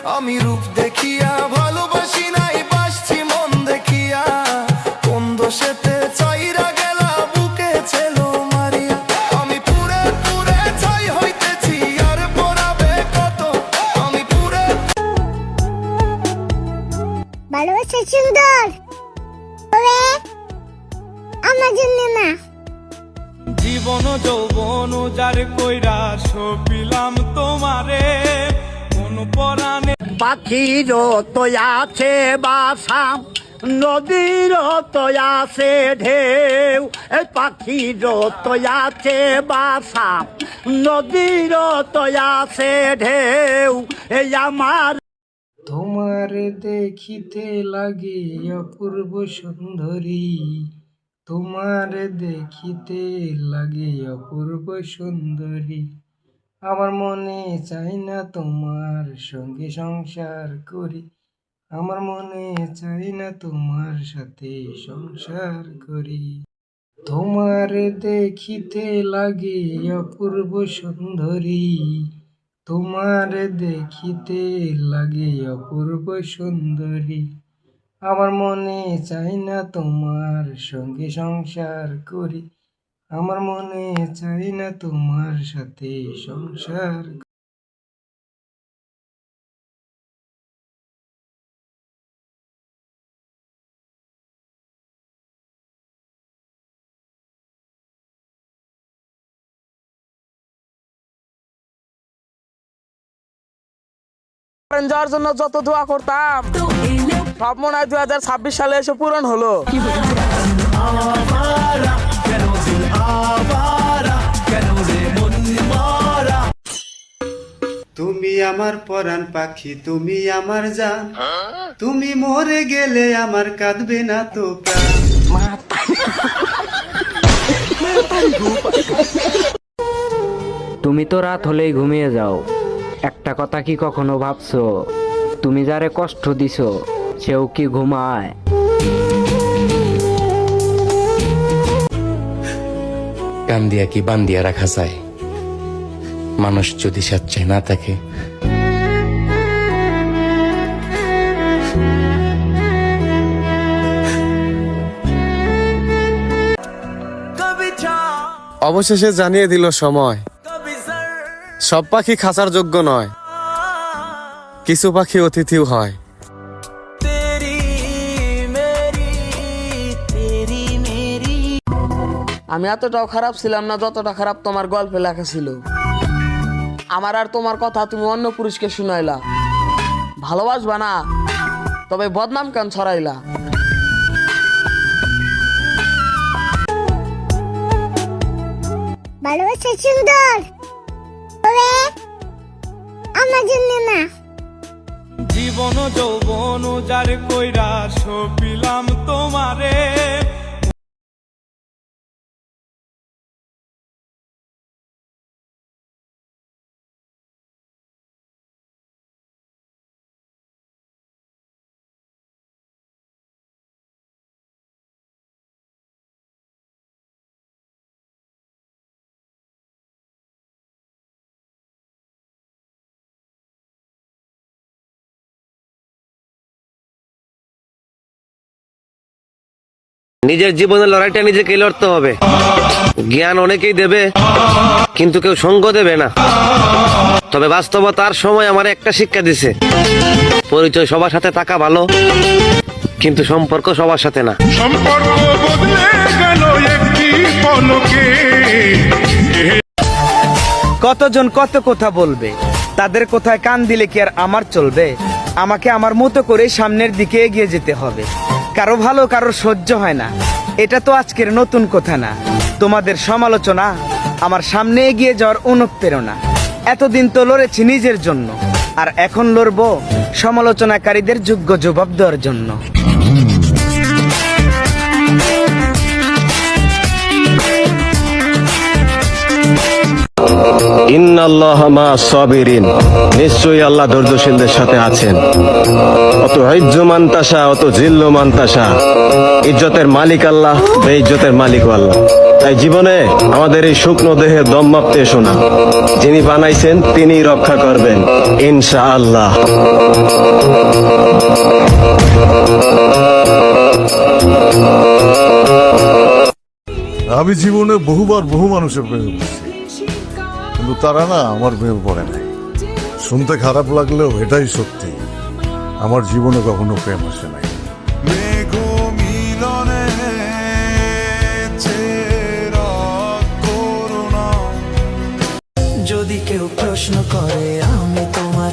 আমি রূপ দেখিয়া ভালোবাসি নাই, বাসছি মন দেখিয়া। কোন দোষেতে চাইরা গেলা বুকে ছিল মারিয়া। আমি পুরে পুরে ছাই হইতেছি, আর পড়াবে কত। আমি পুরে ভালোবাসা সুন্দর, তবে আমার জন্য না। জীবন যৌবন যার কইরা সপিলাম তোমারে, কোন পরাণে পাখির তো আছে বাসা, নদীর তো আছে ঢেউ। এই পাখির তো আছে বাসা, নদীর তো আছে ঢেউ। এই আমার তোমার দেখিতে লাগে অপূর্ব সুন্দরী, তোমার দেখিতে লাগে অপূর্ব সুন্দরী। আমার মনে চাই না তোমার সঙ্গে সংসার করি, আমার মনে চাই না তোমার সাথে সংসার করি। তোমার দেখিতে লাগে অপূর্ব সুন্দরী, তোমার দেখিতে লাগে অপূর্ব সুন্দরী। আমার মনে চাই না তোমার সঙ্গে সংসার করি, আমার মনে চাই না তোমার সাথে সংসার। যাওয়ার জন্য যত দোয়া করতাম সব মনে হয় 2026 সালে এসে পূরণ হলো। তুমি আমার পরাণ পাখি, তুমি আমার জান, তুমি মরে গেলে আমার কাঁদবে না তো প্রাণ। তুমি তো রাত হলেই ঘুমিয়ে যাও, একটা কথা কি কখনো ভাবছো তুমি যারে কষ্ট দিছো সেও কি ঘুমায়? কান দিয়া কি বান্দিয়া রাখা যায়? মানুষ যদি স্বেচ্ছায় না থাকে। অবশেষে জানিয়ে দিল সময়, সব পাখি খাঁচার যোগ্য নয়, কিছু পাখি অতিথিও হয়। আমি এতটাও খারাপ ছিলাম না যতটা খারাপ তোমার গল্পে লেখা ছিল। আমার আর তোমার কথা তুমি অন্য পুরুষকে শুনাইলা, ভালোবাসবা না তবে বদনাম কেন ছড়াইলা? ভালোবাসা সুন্দর, তবে আমার জন্য না। জীবন যৌবন যার কইরা সপিলাম তোমারে। নিজের জীবনের লড়াইটা নিজেকে লড়তে হবে। জ্ঞান অনেকেই দেবে কিন্তু কেউ সঙ্গ দেবে না। তবে বাস্তবতার সময় আমার একটা শিক্ষা দিছে, পরিচয় সবার সাথে থাকা ভালো কিন্তু সম্পর্ক সবার সাথে না। সম্পর্ক বদলে গেল একটি পলকে। কতজন কত কথা বলবে, তাদের কোথায় কান দিলে কি আর আমার চলবে? আমাকে আমার মতো করে সামনের দিকে এগিয়ে যেতে হবে। কারো ভালো কারোর সহ্য হয় না, এটা তো আজকের নতুন কথা না। তোমাদের সমালোচনা আমার সামনে এগিয়ে যাওয়ার অনুপ্রেরণা। এতদিন তো লড়েছি নিজের জন্য, আর এখন লড়বো সমালোচনাকারীদের যোগ্য জবাব দেওয়ার জন্য। ইন্নাল্লাহ মা সাবিরিন, নিশ্চয়ই আল্লাহ ধৈর্যশীলদের সাথে আছেন। অত হজ্জ মান্তাসা, অত জিল্ল মান্তাসা, ইজ্জতের মালিক আল্লাহ, বেইজ্জতের মালিক আল্লাহ। তাই জীবনে আমাদের এই শুকনো দেহে দম মাপতে এসো না, যিনি বানাইছেন তিনি রক্ষা করবেন ইনশাআল্লাহ। আমি জীবনে বহুবার বহু মানুষের প্রেমে পড়ছি, কিন্তু তারা না আমার প্রেমে পড়ে নাই। শুনতে খারাপ লাগলেও এটাই সত্যি, আমার জীবনে কখনো প্রেম আসে নাই। যদি কেউ প্রশ্ন করে আমি তোমার